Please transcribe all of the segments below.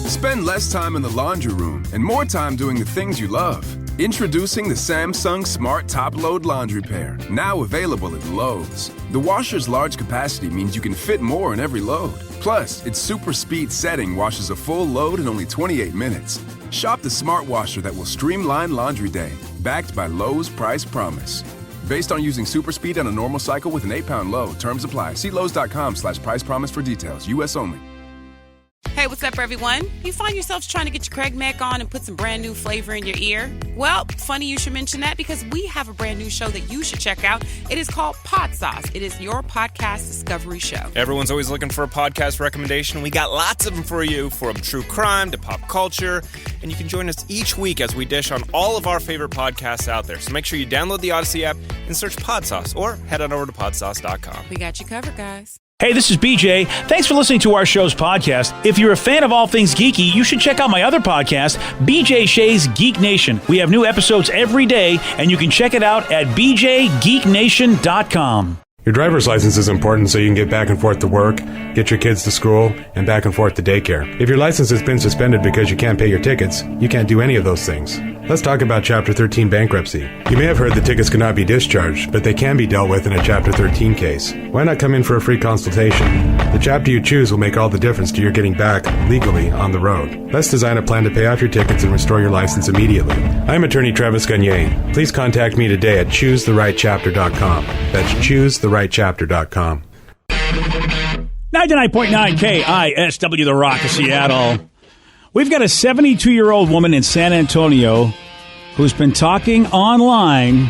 Spend less time in the laundry room and more time doing the things you love. Introducing the Samsung Smart Top Load Laundry Pair, now available at Lowe's. The washer's large capacity means you can fit more in every load. Plus, its super speed setting washes a full load in only 28 minutes. Shop the smart washer that will streamline laundry day, backed by Lowe's Price Promise. Based on using super speed on a normal cycle with an 8-pound load. Terms apply. See Lowe's.com/price promise for details. U.S. only. Hey, what's up, everyone? You find yourselves trying to get your Craig Mac on and put some brand new flavor in your ear? Well, funny you should mention that because we have a brand new show that you should check out. It is called Pod Sauce. It is your podcast discovery show. Everyone's always looking for a podcast recommendation. We got lots of them for you, from true crime to pop culture. And you can join us each week as we dish on all of our favorite podcasts out there. So make sure you download the Odyssey app and search Pod Sauce, or head on over to podsauce.com. We got you covered, guys. Hey, this is BJ. Thanks for listening to our show's podcast. If you're a fan of all things geeky, you should check out my other podcast, BJ Shea's Geek Nation. We have new episodes every day, and you can check it out at bjgeeknation.com. Your driver's license is important so you can get back and forth to work, get your kids to school, and back and forth to daycare. If your license has been suspended because you can't pay your tickets, you can't do any of those things. Let's talk about Chapter 13 bankruptcy. You may have heard the tickets cannot be discharged, but they can be dealt with in a Chapter 13 case. Why not come in for a free consultation? The chapter you choose will make all the difference to your getting back, legally, on the road. Let's design a plan to pay off your tickets and restore your license immediately. I'm attorney Travis Gagne. Please contact me today at choosetherightchapter.com. That's choosetherightchapter.com. 99.9 KISW, The Rock of Seattle. We've got a 72-year-old woman in San Antonio who's been talking online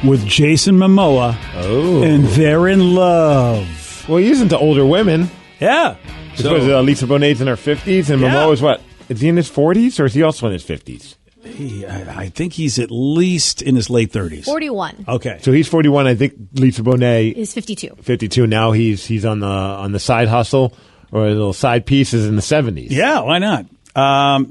with Jason Momoa, and they're in love. Well, he's into older women. Yeah. So, Lisa Bonet's in her 50s, and Momoa's what? Is he in his 40s, or is he also in his 50s? I think he's at least in his late 30s. 41. Okay. So he's 41. I think Lisa Bonet is 52. 52. Now he's on the side hustle or a little side piece is in the 70s. Yeah, why not?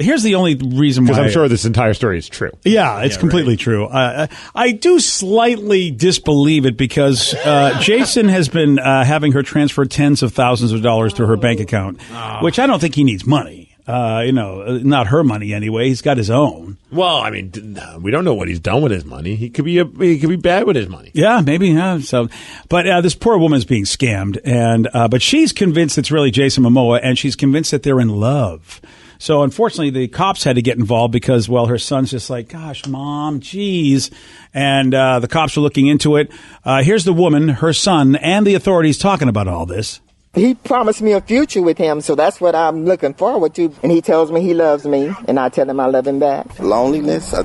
Here's the only reason why. Because I'm sure this entire story is true. Yeah, it's completely true. I do slightly disbelieve it because Jason has been having her transfer tens of thousands of dollars to her bank account, which I don't think he needs money. Not her money anyway. He's got his own. Well, I mean, we don't know what he's done with his money. He could be bad with his money. Yeah, maybe. Yeah. So, but this poor woman's being scammed, and but she's convinced it's really Jason Momoa, and she's convinced that they're in love. So, unfortunately, the cops had to get involved because, well, her son's just like, "Gosh, Mom, geez," and the cops are looking into it. Here's the woman, her son, and the authorities talking about all this. He promised me a future with him, so that's what I'm looking forward to. And he tells me he loves me, and I tell him I love him back. Loneliness, I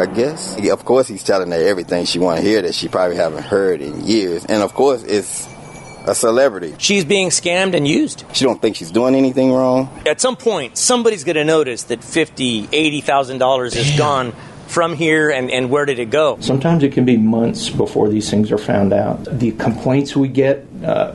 guess. Of course, he's telling her everything she want to hear that she probably haven't heard in years. And, of course, it's a celebrity. She's being scammed and used. She don't think she's doing anything wrong. At some point, somebody's going to notice that $50,000, $80,000 is gone from here, and where did it go? Sometimes it can be months before these things are found out. The complaints we get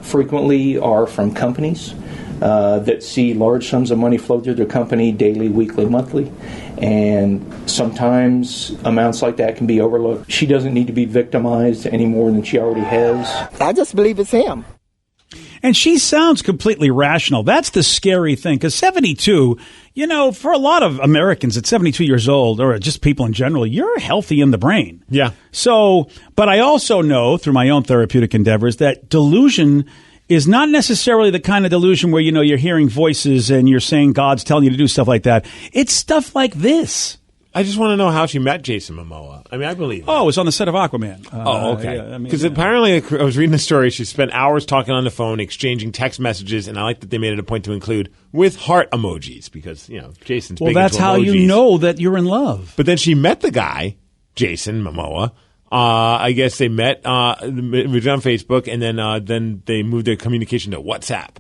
frequently are from companies that see large sums of money flow through their company daily, weekly, monthly, and sometimes amounts like that can be overlooked. She doesn't need to be victimized any more than she already has. I just believe it's him. And she sounds completely rational. That's the scary thing, because 72, for a lot of Americans at 72 years old, or just people in general, you're healthy in the brain. Yeah. So, but I also know through my own therapeutic endeavors that delusion is not necessarily the kind of delusion where, you're hearing voices and you're saying God's telling you to do stuff like that. It's stuff like this. I just want to know how she met Jason Momoa. I mean, I believe it. Oh, it was on the set of Aquaman. Okay. Because apparently, I was reading the story, she spent hours talking on the phone, exchanging text messages, and I like that they made it a point to include with heart emojis because, Jason's big into emojis. Well, that's how you know that you're in love. But then she met the guy, Jason Momoa. I guess they met, it was on Facebook, and then they moved their communication to WhatsApp.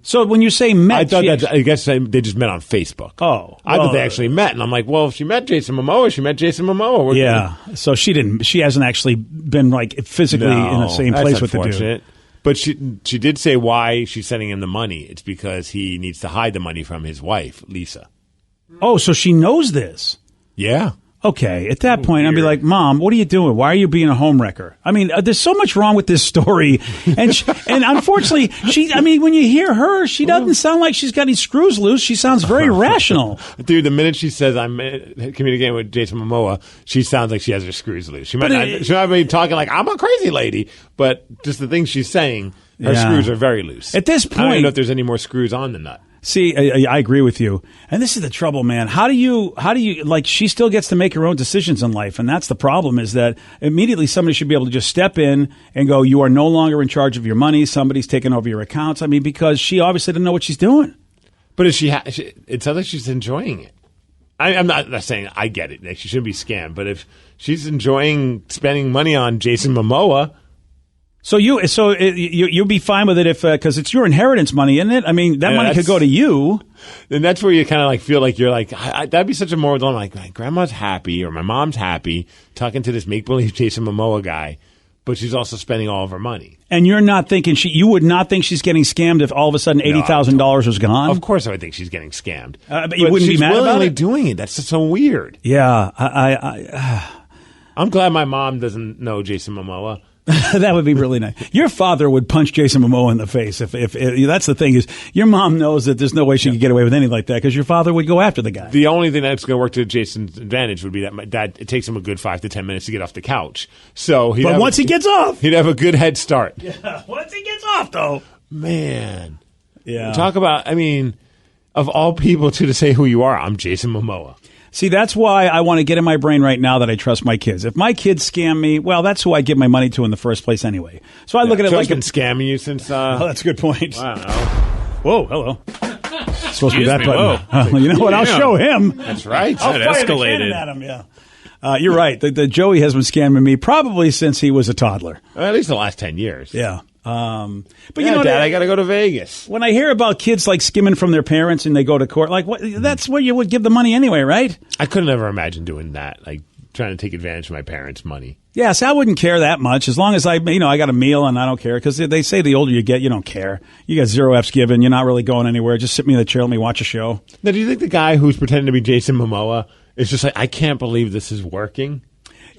So when you say met, I guess they just met on Facebook. Oh, I thought they actually met, and I'm like, well, if she met Jason Momoa, she met Jason Momoa. So she didn't. She hasn't actually been physically in the same place with the dude. But she did say why she's sending him the money. It's because he needs to hide the money from his wife, Lisa. Oh, so she knows this. Yeah. Okay, at that point, I'd be like, Mom, what are you doing? Why are you being a homewrecker? I mean, there's so much wrong with this story. And and unfortunately, when you hear her, she doesn't sound like she's got any screws loose. She sounds very rational. Dude, the minute she says I'm communicating with Jason Momoa, she sounds like she has her screws loose. She might not be talking like, I'm a crazy lady, but just the things she's saying, her screws are very loose. At this point, I don't even know if there's any more screws on the nut. See, I agree with you. And this is the trouble, man. How do you, like, she still gets to make her own decisions in life. And that's the problem, is that immediately somebody should be able to just step in and go, you are no longer in charge of your money. Somebody's taking over your accounts. I mean, because she obviously didn't know what she's doing. But it sounds like she's enjoying it. I'm not saying I get it. Like, she shouldn't be scammed. But if she's enjoying spending money on Jason Momoa. So you'll be fine with it if because it's your inheritance money, isn't it? I mean, that money could go to you. And that's where you kind of like feel like you're like, that'd be such a moral dilemma. Like, my grandma's happy or my mom's happy talking to this make-believe Jason Momoa guy, but she's also spending all of her money. And you're not thinking you would not think she's getting scammed if all of a sudden $80,000 was gone? Of course I would think she's getting scammed. But you wouldn't be mad about it? She's willingly doing it. That's just so weird. Yeah. I'm glad my mom doesn't know Jason Momoa. That would be really nice. Your father would punch Jason Momoa in the face if that's the thing, is your mom knows that there's no way she could get away with anything like that because your father would go after the guy. The only thing that's going to work to Jason's advantage would be that my dad, it takes him a good 5 to 10 minutes to get off the couch. But once he gets off, he'd have a good head start. Yeah, once he gets off, though, man. Yeah. Talk about, of all people to say who you are, I'm Jason Momoa. See, that's why I want to get in my brain right now that I trust my kids. If my kids scam me, well, that's who I give my money to in the first place anyway. So I look at it like... been scamming you since... Oh, that's a good point. I don't know. Whoa, hello. It's supposed to be that button. You know what? I'll show him. That's right. I'll fire the cannon at him, yeah. You're right. The Joey has been scamming me probably since he was a toddler. At least the last 10 years. Yeah. But you know, Dad, I got to go to Vegas. When I hear about kids like skimming from their parents and they go to court, like that's where you would give the money anyway, right? I could never imagine doing that, like trying to take advantage of my parents' money. Yeah, so I wouldn't care that much as long as I got a meal and I don't care, because they say the older you get, you don't care. You got 0 F's given. You're not really going anywhere. Just sit me in the chair, let me watch a show. Now, do you think the guy who's pretending to be Jason Momoa is just like, I can't believe this is working?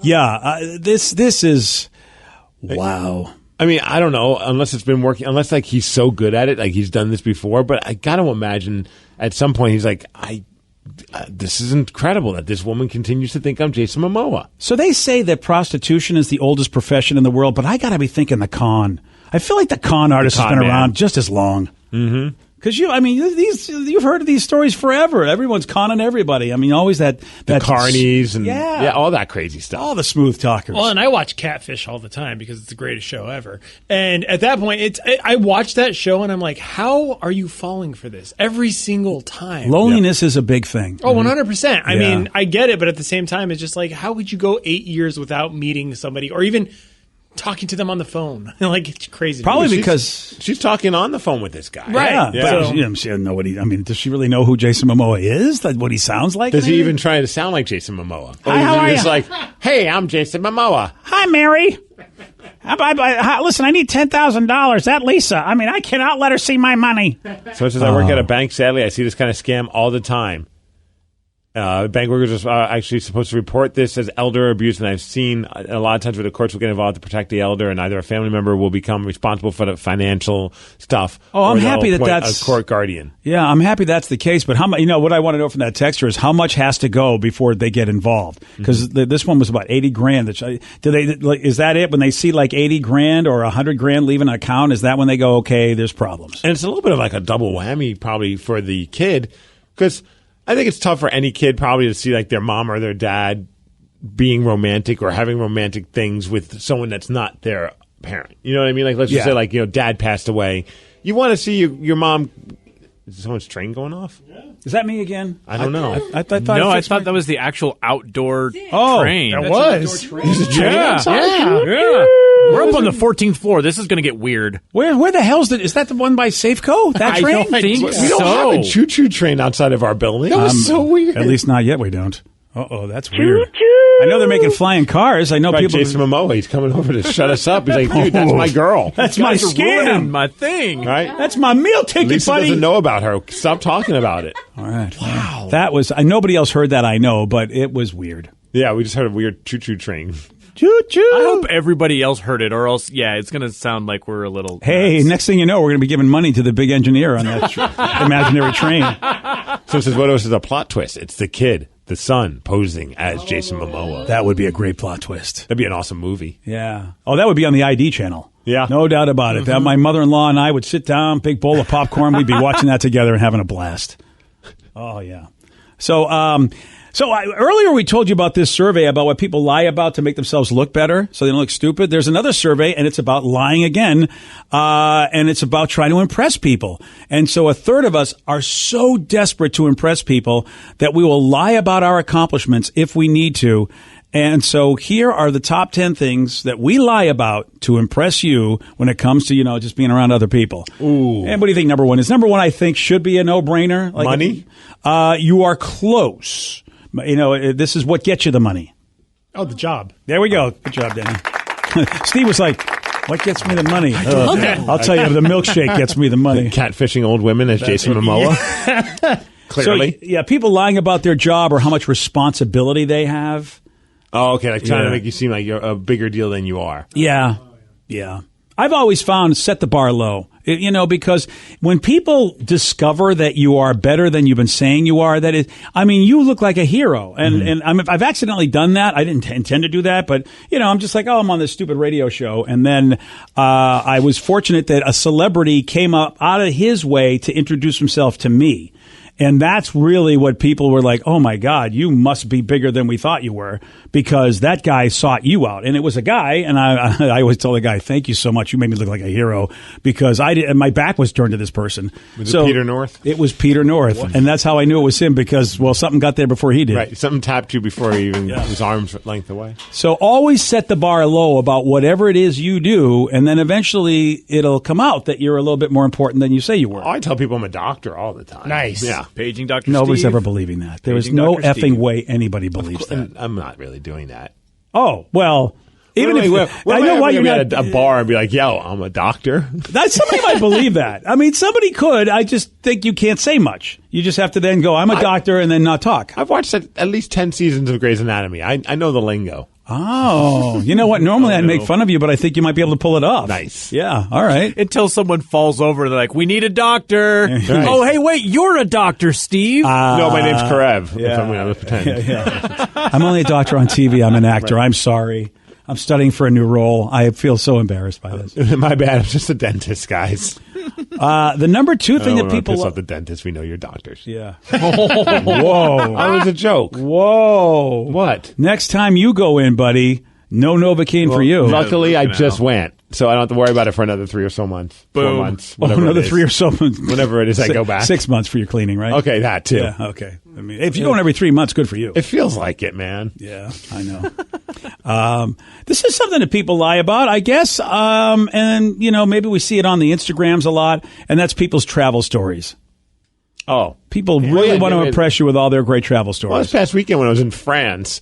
Yeah, this is wow. I don't know, unless it's been working, unless like he's so good at it, like he's done this before. But I got to imagine at some point he's like, this is incredible that this woman continues to think I'm Jason Momoa. So they say that prostitution is the oldest profession in the world, but I got to be thinking the con. I feel like the con artist has been around just as long. Mm-hmm. Because you've heard of these stories forever. Everyone's conning everybody. Always the carnies and all that crazy stuff. All the smooth talkers. Well, and I watch Catfish all the time because it's the greatest show ever. And at that point, I watch that show and I'm like, how are you falling for this every single time? Loneliness is a big thing. Oh, 100%. I mean, I get it, but at the same time, it's just like, how would you go 8 years without meeting somebody or even talking to them on the phone? Like, it's crazy. Probably because she's talking on the phone with this guy. Right. Yeah. But she doesn't know what does she really know who Jason Momoa is? Like, what he sounds like? Does he even try to sound like Jason Momoa? Hi, how are you? It's like, hey, I'm Jason Momoa. Hi, Mary. Listen, I need $10,000. That Lisa. I cannot let her see my money. So since I work at a bank, sadly, I see this kind of scam all the time. Bank workers are actually supposed to report this as elder abuse, and I've seen a lot of times where the courts will get involved to protect the elder, and either a family member will become responsible for the financial stuff. Oh, I'm happy that's a court guardian. Yeah, I'm happy that's the case. But how much? What I want to know from that texter is how much has to go before they get involved? Because this one was about $80,000. Is that it? When they see like $80,000 or $100,000 leaving an account, is that when they go, okay, there's problems? And it's a little bit of like a double whammy probably for the kid, because I think it's tough for any kid probably to see like their mom or their dad being romantic or having romantic things with someone that's not their parent. You know what I mean? Like, let's just say like, dad passed away. You want to see your mom. Is someone's train going off? Yeah. Is that me again? I don't know. I thought that was the actual outdoor train. That was. There's a train outside? Yeah. We're up on the 14th floor. This is going to get weird. Where the hell's is that the one by Safeco? That train? I don't think we don't have a choo-choo train outside of our building. That was so weird. At least not yet we don't. Uh-oh, that's weird. I know they're making flying cars. I know people. Jason Momoa, he's coming over to shut us up. He's like, dude, that's my girl. That's my scam. My thing. Right? That's my meal ticket, Lisa buddy. doesn't know about her. Stop talking about it. All right. Wow. That was, nobody else heard that, I know, but it was weird. Yeah, we just heard a weird choo-choo train. Choo-choo. I hope everybody else heard it, or else, it's going to sound like we're a little... Hey, next thing you know, we're going to be giving money to the big engineer on that imaginary train. So it says, what else is a plot twist? It's the kid, the son, posing as Jason Momoa. That would be a great plot twist. That'd be an awesome movie. Yeah. Oh, that would be on the ID channel. Yeah. No doubt about it. That my mother-in-law and I would sit down, big bowl of popcorn. We'd be watching that together and having a blast. Oh, yeah. So, earlier we told you about this survey about what people lie about to make themselves look better so they don't look stupid. There's another survey, and it's about lying again, and it's about trying to impress people. And so a third of us are so desperate to impress people that we will lie about our accomplishments if we need to. And so here are the top 10 things that we lie about to impress you when it comes to, just being around other people. Ooh. And what do you think number one is? Number one, I think, should be a no-brainer. Like money? You are close. This is what gets you the money. Oh, the job. There we go. Good job, Danny. Steve was like, what gets me the money? I'll tell you, the milkshake gets me the money. Catfishing old women as Jason Momoa? Clearly. So, people lying about their job or how much responsibility they have. Oh, okay. Like trying to make you seem like you're a bigger deal than you are. Yeah. I've always found set the bar low, because when people discover that you are better than you've been saying you are, you look like a hero. And I've accidentally done that. I didn't intend to do that, but, I'm just like, I'm on this stupid radio show. And then I was fortunate that a celebrity came up out of his way to introduce himself to me. And that's really what people were like, oh, my God, you must be bigger than we thought you were, because that guy sought you out. And it was a guy, and I always tell the guy, thank you so much. You made me look like a hero, because my back was turned to this person. Was it Peter North? It was Peter North. What? And that's how I knew it was him, because, something got there before he did. Right. Something tapped you before he even was arm's length away. So always set the bar low about whatever it is you do, and then eventually it'll come out that you're a little bit more important than you say you were. I tell people I'm a doctor all the time. Nice. Yeah. Paging Dr. Nobody's Steve. ever believing that. There is no Dr. effing Steve. way anybody believes that. I'm not really doing that. Oh, well, even if I know why you're not not at a bar and be like, yo, I'm a doctor. Somebody might believe that. Somebody could. I just think you can't say much. You just have to then go, I'm a doctor, and then not talk. I've watched at least 10 seasons of Grey's Anatomy. I know the lingo. Oh, you know what? Normally I'd make fun of you, but I think you might be able to pull it off. Nice. Yeah, all right. Until someone falls over and they're like, we need a doctor. Right. Oh, hey, wait, you're a doctor, Steve. No, my name's Karev. Yeah. I'm going to pretend. Yeah. I'm only a doctor on TV. I'm an actor. Right. I'm sorry. I'm studying for a new role. I feel so embarrassed by this. My bad. I'm just a dentist, guys. The number two thing that people piss off the dentist. We know you're doctors. Yeah. Whoa. That was a joke. Whoa. What? Next time you go in, buddy, no Novocaine for you. Luckily, I just went, so I don't have to worry about it for another 3 or so months. Boom. 4 months. Whatever another it is. 3 or so months. Whenever it is, I go back. 6 months for your cleaning, right? Okay, that too. Yeah, okay. If you're going every 3 months, good for you. It feels like it, man. Yeah, I know. This is something that people lie about, I guess. And, maybe we see it on the Instagrams a lot, and that's people's travel stories. Oh. People really want to impress you with all their great travel stories. Well, this past weekend when I was in France,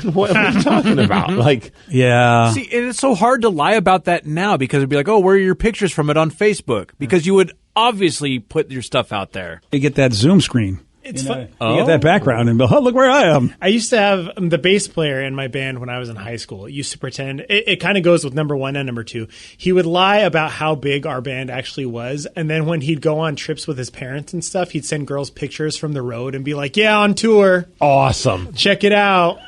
what are you talking about? Yeah. See, and it's so hard to lie about that now, because it'd be like, oh, where are your pictures from it on Facebook? Because you would obviously put your stuff out there. You get that Zoom screen. It's fun. You get that background and go, oh, look where I am. I used to have the bass player in my band when I was in high school. Used to pretend it kind of goes with number one and number two. He would lie about how big our band actually was, and then when he'd go on trips with his parents and stuff, he'd send girls pictures from the road and be like, "Yeah, on tour. Awesome. Check it out."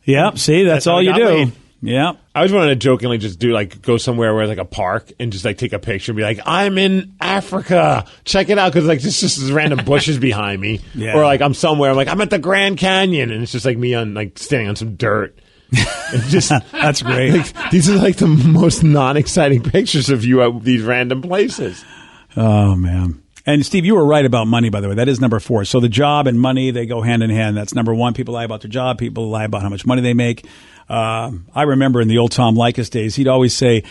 Yep. See, that's all you do. Laid. Yeah. I always wanted to jokingly just do go somewhere where it's a park and just take a picture and be like, I'm in Africa. Check it out. Cause just random bushes behind me. Yeah. Or I'm somewhere. I'm I'm at the Grand Canyon. And it's just me on standing on some dirt. That's great. These are the most non-exciting pictures of you at these random places. Oh man. And Steve, you were right about money, by the way. That is number 4. So the job and money, they go hand in hand. That's number 1. People lie about their job. People lie about how much money they make. I remember in the old Tom Likas days, he'd always say,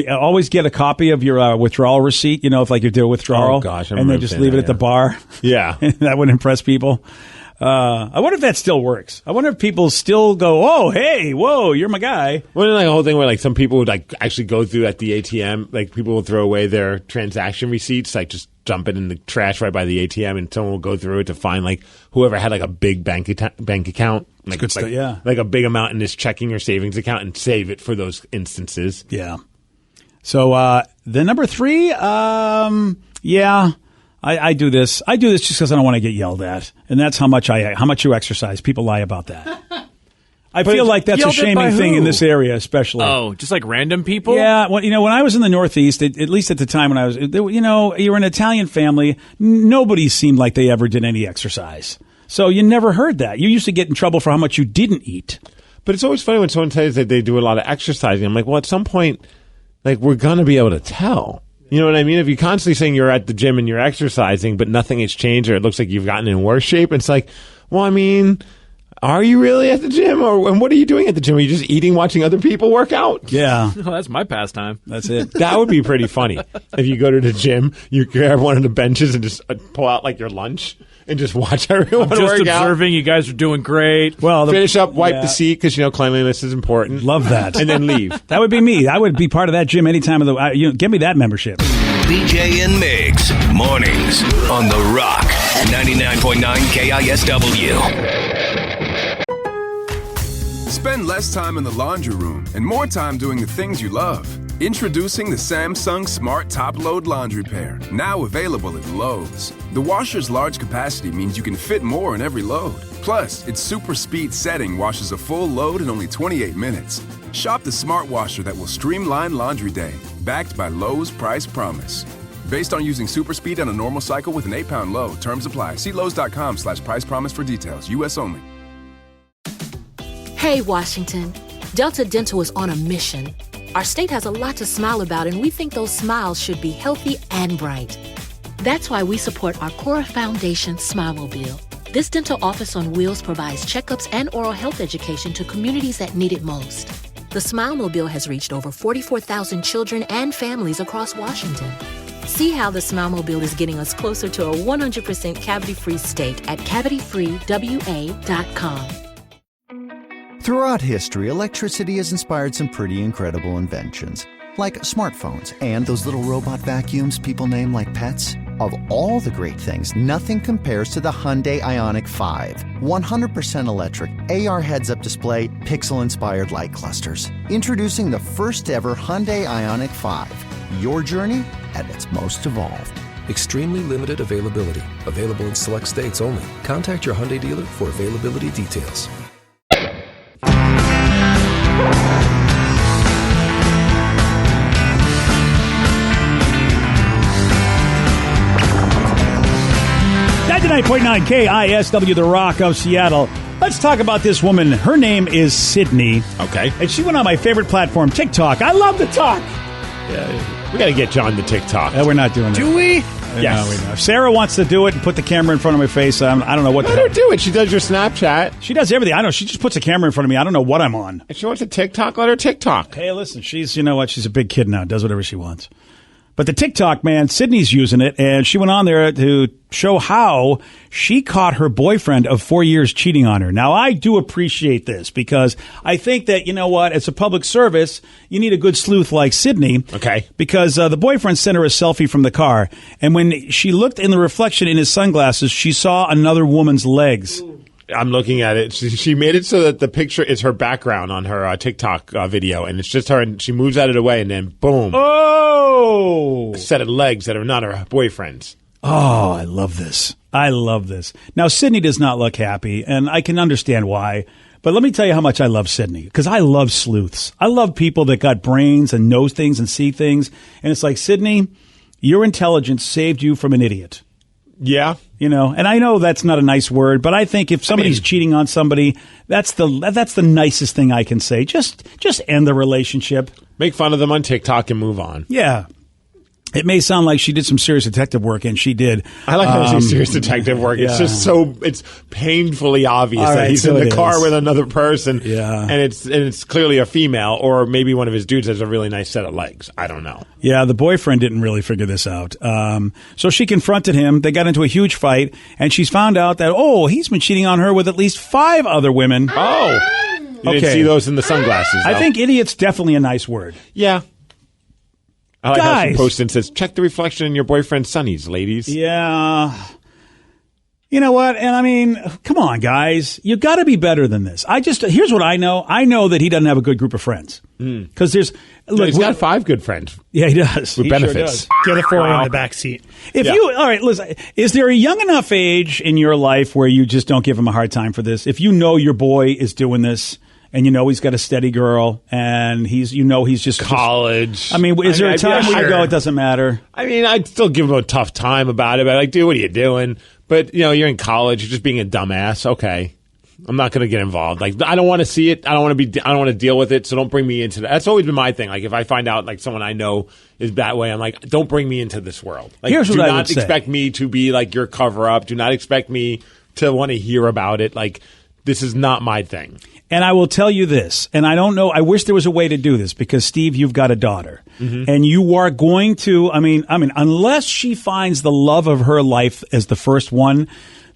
always get a copy of your withdrawal receipt, if you do a withdrawal. Oh, gosh. And then just leave it at the bar. Yeah. That would impress people. I wonder if that still works. I wonder if people still go, oh, hey, whoa, you're my guy. Wasn't it a whole thing where some people would actually go through at the ATM, people will throw away their transaction receipts, just dump it in the trash right by the ATM, and someone will go through it to find like whoever had like a big bank account, like, good stuff, yeah. like a big amount in his checking or savings account, and save it for those instances. Yeah. So the number 3, I do this. I do this just because I don't want to get yelled at, and that's how much you exercise. People lie about that. I feel like that's a shaming thing in this area, especially. Oh, just like random people? Yeah. Well, when I was in the Northeast, at least at the time when I was, you were an Italian family. Nobody seemed like they ever did any exercise. So you never heard that. You used to get in trouble for how much you didn't eat. But it's always funny when someone says that they do a lot of exercising. I'm like, well, at some point, like, we're going to be able to tell. You know what I mean? If you're constantly saying you're at the gym and you're exercising, but nothing has changed or it looks like you've gotten in worse shape, it's like, well, I mean, are you really at the gym? And what are you doing at the gym? Are you just eating, watching other people work out? Yeah. Well, that's my pastime. That's it. That would be pretty funny. If you go to the gym, you grab one of the benches and just pull out like your lunch and just watch everyone I'm just work out. observing. You guys are doing great. Well, finish up, wipe the seat because cleanliness is important. Love that. And then leave. That would be me. I would be part of that gym any time of the. Give me that membership. BJ and Migs, mornings on The Rock, 99.9 KISW. Spend less time in the laundry room and more time doing the things you love. Introducing the Samsung Smart Top Load Laundry Pair, now available at Lowe's. The washer's large capacity means you can fit more in every load. Plus, its super speed setting washes a full load in only 28 minutes. Shop the smart washer that will streamline laundry day, backed by Lowe's Price Promise. Based on using super speed on a normal cycle with an 8-pound load. Terms apply. See Lowe's.com/price promise for details. U.S. only. Hey, Washington. Delta Dental is on a mission. Our state has a lot to smile about, and we think those smiles should be healthy and bright. That's why we support our Cora Foundation Smilemobile. This dental office on wheels provides checkups and oral health education to communities that need it most. The Smilemobile has reached over 44,000 children and families across Washington. See how the Smilemobile is getting us closer to a 100% cavity-free state at cavityfreewa.com. Throughout history, electricity has inspired some pretty incredible inventions, like smartphones and those little robot vacuums people name like pets. Of all the great things, nothing compares to the Hyundai Ioniq 5. 100% electric, AR heads-up display, pixel-inspired light clusters. Introducing the first-ever Hyundai Ioniq 5. Your journey at its most evolved. Extremely limited availability. Available in select states only. Contact your Hyundai dealer for availability details. .9 KISW, The Rock of Seattle. Let's talk about this woman. Her name is Sydney. Okay. And she went on my favorite platform, TikTok. I love the talk. Yeah, we got to get John the TikTok. We're not doing that. Do we? Yes. No, we don't. If Sarah wants to do it and put the camera in front of my face, I don't know what to do. Let her do it. She does your Snapchat. She does everything. I know. She just puts a camera in front of me. I don't know what I'm on. If she wants a TikTok, let her TikTok. Hey, listen, you know what? She's a big kid now. Does whatever she wants. But the TikTok, man, Sydney's using it, and she went on there to show how she caught her boyfriend of 4 years cheating on her. Now, I do appreciate this because I think that, you know what, as a public service, you need a good sleuth like Sydney. Okay. Because the boyfriend sent her a selfie from the car, and when she looked in the reflection in his sunglasses, she saw another woman's legs. I'm looking at it. She made it so that the picture is her background on her TikTok video, and it's just her, and she moves out of the way, and then boom. Oh! A set of legs that are not her boyfriend's. Oh, I love this. I love this. Now, Sydney does not look happy, and I can understand why. But let me tell you how much I love Sydney, because I love sleuths. I love people that got brains and know things and see things. And it's like, Sydney, your intelligence saved you from an idiot. Yeah. You know, and I know that's not a nice word, but I think if somebody's cheating on somebody, that's the nicest thing I can say. Just end the relationship. Make fun of them on TikTok and move on. Yeah. It may sound like she did some serious detective work, and she did. I like how she's serious detective work. It's just it's painfully obvious that he's in the car with another person. Yeah. And it's clearly a female, or maybe one of his dudes has a really nice set of legs. I don't know. Yeah, the boyfriend didn't really figure this out. So she confronted him. They got into a huge fight, and she's found out that, he's been cheating on her with at least 5 other women. Oh. You didn't see those in the sunglasses, though. I think idiot's definitely a nice word. Yeah. I like how Guys. she posted and says, check the reflection in your boyfriend's sunnies, ladies. Yeah. You know what? And I mean, come on, guys. You got to be better than this. Here's what I know. I know that he doesn't have a good group of friends. Because he's got 5 good friends. Yeah, he does. With He benefits. Sure does. The other 4 in the back seat. All right, listen, is there a young enough age in your life where you just don't give him a hard time for this? If you know your boy is doing this, and you know he's got a steady girl, and he's just college. I mean, is there a time where you go, it doesn't matter? I mean, I'd still give him a tough time about it. But like, dude, what are you doing? But you're in college. You're just being a dumbass. Okay, I'm not going to get involved. Like, I don't want to see it. I don't want to deal with it. So don't bring me into that. That's always been my thing. Like, if I find out like someone I know is that way, I'm like, don't bring me into this world. Like, Here's what do I not would say. expect me to be like your cover up. Do not expect me to want to hear about it. Like, this is not my thing. And I will tell you this, and I don't know, I wish there was a way to do this because, Steve, you've got a daughter. And you are going to, I mean, unless she finds the love of her life as the first one,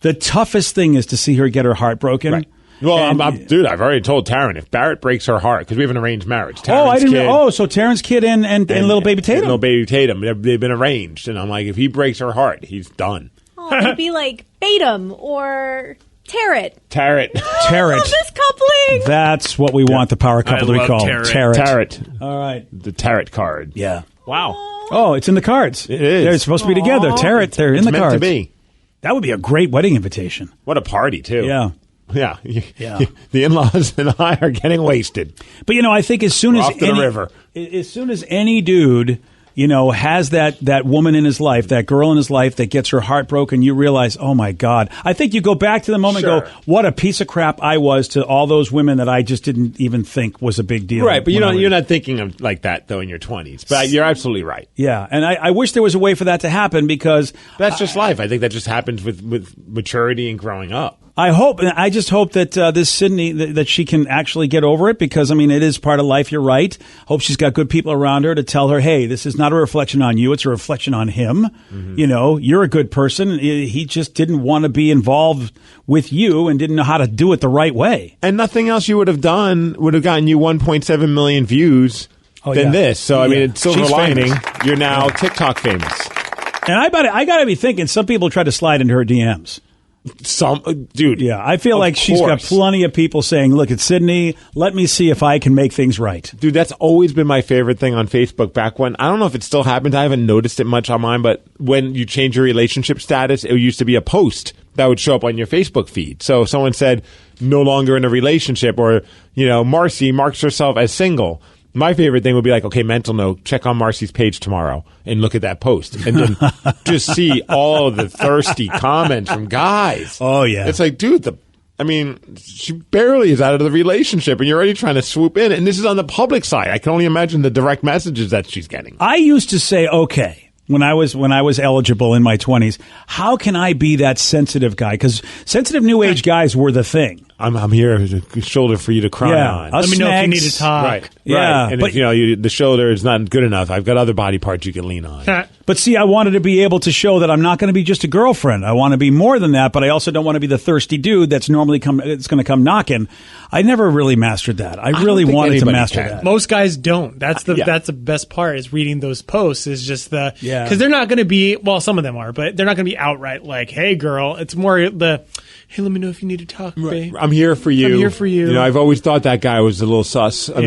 the toughest thing is to see her get her heart broken. Right. Well, dude, I've already told Taryn, if Barrett breaks her heart, because we have an arranged marriage. So Taryn's kid and little baby Tatum. Little baby Tatum, they've been arranged. And I'm like, if he breaks her heart, he's done. Oh, it'd be like Batum or Tarot. Tarot. This coupling. That's what we want the power couple to be called. Tarot. All right. The tarot card. Yeah. Wow. Oh, it's in the cards. It is. They're supposed to be together. Tarot, they're in the meant cards. to be. That would be a great wedding invitation. What a party, too. Yeah. Yeah. Yeah. The in-laws and I are getting wasted. But, I think as soon as off to the river. As soon as any dude, has that woman in his life, that girl in his life that gets her heart broken, you realize, oh, my God. I think you go back to the moment and go, what a piece of crap I was to all those women that I just didn't even think was a big deal. Right, but you're not thinking of like that, though, in your 20s. But you're absolutely right. Yeah, and I wish there was a way for that to happen because that's just life. I think that just happens with maturity and growing up. I just hope that this Sydney, that she can actually get over it because, it is part of life. You're right. Hope she's got good people around her to tell her, hey, this is not a reflection on you. It's a reflection on him. Mm-hmm. You're a good person. He just didn't want to be involved with you and didn't know how to do it the right way. And nothing else you would have done would have gotten you 1.7 million views than this. So, it's silver lining. You're now TikTok famous. And I got to be thinking some people try to slide into her DMs. Dude. Yeah, I feel like she's got plenty of people saying, look, it's Sydney. Let me see if I can make things right. Dude, that's always been my favorite thing on Facebook back when. I don't know if it still happens. I haven't noticed it much on mine, but when you change your relationship status, it used to be a post that would show up on your Facebook feed. So if someone said, no longer in a relationship, or, Marcy marks herself as single. My favorite thing would be like, okay, mental note, check on Marcy's page tomorrow and look at that post. And then just see all of the thirsty comments from guys. Oh, yeah. It's like, dude, she barely is out of the relationship and you're already trying to swoop in. And this is on the public side. I can only imagine the direct messages that she's getting. I used to say, okay, when I was eligible in my 20s, how can I be that sensitive guy? Because sensitive new age guys were the thing. I'm here as a shoulder for you to cry on. Let me know if you need to talk. Right. Yeah. Right. And if the shoulder is not good enough, I've got other body parts you can lean on. But see, I wanted to be able to show that I'm not going to be just a girlfriend. I want to be more than that, but I also don't want to be the thirsty dude that's normally it's going to come knocking. I never really mastered that. I really wanted to master that. Most guys don't. That's the best part is reading those posts is just because they're not going to be, well, some of them are, but they're not going to be outright like, hey, girl. It's more hey, let me know if you need to talk, babe. I'm here for you. I'm here for you. I've always thought that guy was a little sus. I'm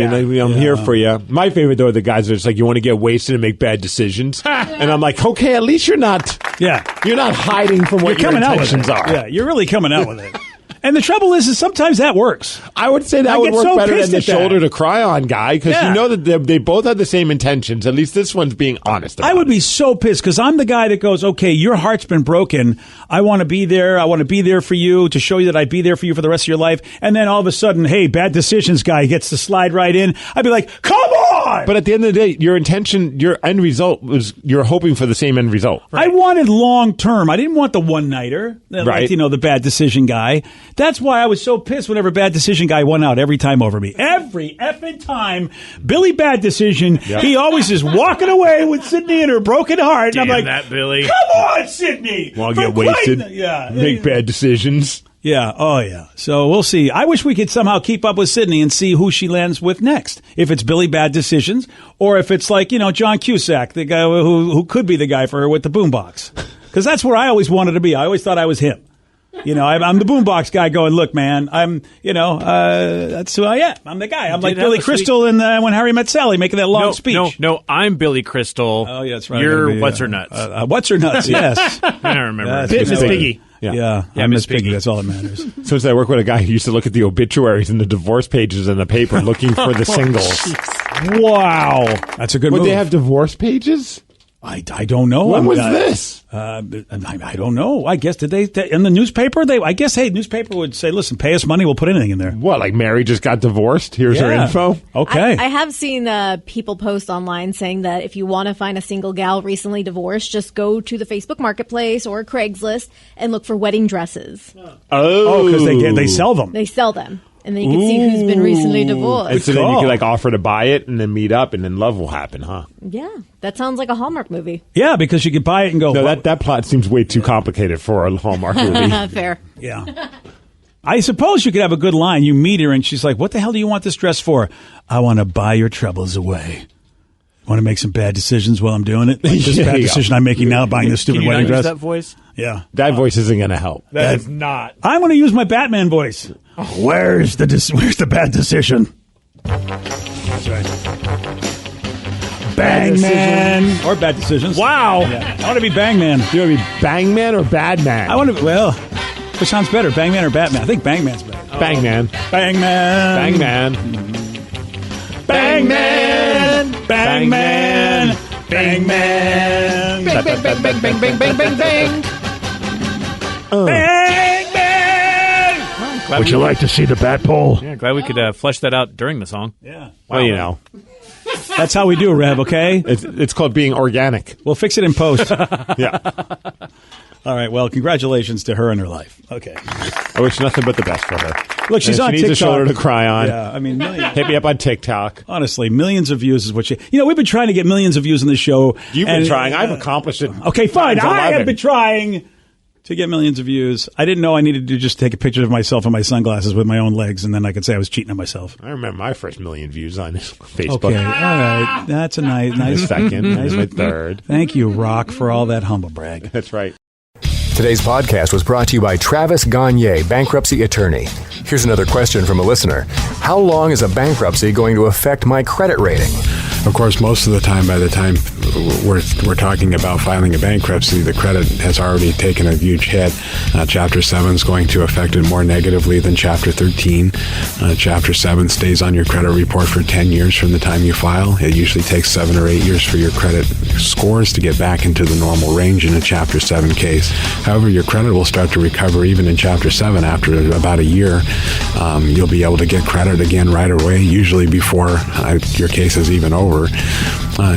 here for you. My favorite, though, are the guys that are just like, you want to get wasted and make bad decisions. And I'm like, okay, at least you're not. Yeah. You're not hiding from what your intentions are. Yeah, you're really coming out with it. And the trouble is sometimes that works. I would say that would work better than the shoulder to cry on guy because you know that they both have the same intentions. At least this one's being honest about I would be so pissed because I'm the guy that goes, okay, your heart's been broken. I want to be there. I want to be there for you to show you that I'd be there for you for the rest of your life. And then all of a sudden, hey, bad decisions guy gets to slide right in. I'd be like, come on! But at the end of the day, your intention, your end result was you're hoping for the same end result. Right. I wanted long term. I didn't want the one-nighter, like, the bad decision guy. That's why I was so pissed whenever Bad Decision guy won out every time over me. Every effing time, Billy Bad Decision, he always is walking away with Sydney and her broken heart. Damn and I'm like, that, Billy. Come on, Sydney! Want to get wasted? Yeah. Make bad decisions. Yeah. Oh, yeah. So we'll see. I wish we could somehow keep up with Sydney and see who she lands with next. If it's Billy Bad Decisions, or if it's like, John Cusack, the guy who could be the guy for her with the boombox. Because that's where I always wanted to be. I always thought I was him. I'm the boombox guy going, look, man, I'm, that's who I am. I'm the guy. I'm like Billy Crystal in When Harry Met Sally, making that long speech. No, I'm Billy Crystal. Oh, yeah, that's right. You're What's Her Nuts. What's Her Nuts, yes. I don't remember. Miss Piggy. Yeah, Miss Piggy. That's all that matters. Since I work with a guy who used to look at the obituaries and the divorce pages in the paper looking for the singles. Wow. That's a good move. Would they have divorce pages? I don't know. When was this? I don't know. I guess, did they in the newspaper? Newspaper would say, listen, pay us money, we'll put anything in there. What, like Mary just got divorced? Here's her info? Okay. I have seen people post online saying that if you want to find a single gal recently divorced, just go to the Facebook Marketplace or Craigslist and look for wedding dresses. Oh, because they sell them. They sell them. And then you can see who's been recently divorced. And so then you can offer to buy it and then meet up and then love will happen, huh? Yeah, that sounds like a Hallmark movie. Yeah, because you could buy it and go. No, that plot seems way too complicated for a Hallmark movie. Fair. Yeah. I suppose you could have a good line. You meet her and she's like, what the hell do you want this dress for? I want to buy your troubles away. Want to make some bad decisions while I'm doing it? Like this bad decision I'm making now, buying this stupid wedding dress. That voice? Yeah. That voice isn't going to help. That is not. I'm going to use my Batman voice. Where's the bad decision? That's right. Bang Man. Or Bad Decisions. Wow. Yeah. I want to be Bang Man. You want to be Bang Man or Bad Man? I want to, which sounds better, Bang Man or Batman? I think Bang Man's better. Bang Man. Bang Man. Bang Man. Bang Man. Bang Man. Bang Man. Bang, bang, bang, bang, bang, bang, bang, bang, bang. Bang Man. Would you like to see the bat pole? Yeah, glad we could flesh that out during the song. Yeah. Well, That's how we do, Rev, okay? It's called being organic. We'll fix it in post. Yeah. All right, well, congratulations to her and her life. Okay. I wish nothing but the best for her. Look, she's on TikTok. She needs a shoulder to cry on. Yeah, I mean, millions. Hit me up on TikTok. Honestly, millions of views is what she... we've been trying to get millions of views on this show. You've been trying. I've accomplished it. Okay, fine. I have been trying to get millions of views. I didn't know I needed to just take a picture of myself in my sunglasses with my own legs, and then I could say I was cheating on myself. I remember my first million views on Facebook. Okay, all right. That's a nice second. Nice my third. Thank you, Rock, for all that humble brag. That's right. Today's podcast was brought to you by Travis Gagne, bankruptcy attorney. Here's another question from a listener. How long is a bankruptcy going to affect my credit rating? Of course, most of the time, by the time we're talking about filing a bankruptcy, the credit has already taken a huge hit. Chapter 7 is going to affect it more negatively than Chapter 13. Chapter 7 stays on your credit report for 10 years from the time you file. It usually takes 7 or 8 years for your credit scores to get back into the normal range in a Chapter 7 case. However, your credit will start to recover even in Chapter 7 after about a year. You'll be able to get credit again right away, usually before your case is even over.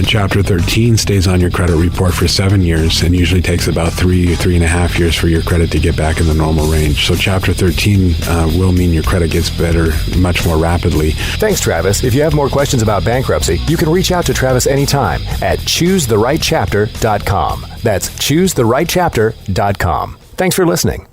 Chapter 13 stays on your credit report for 7 years and usually takes about 3.5 years for your credit to get back in the normal range. So Chapter 13 will mean your credit gets better much more rapidly. Thanks, Travis. If you have more questions about bankruptcy, you can reach out to Travis anytime at choosetherightchapter.com. That's choosetherightchapter.com. Thanks for listening.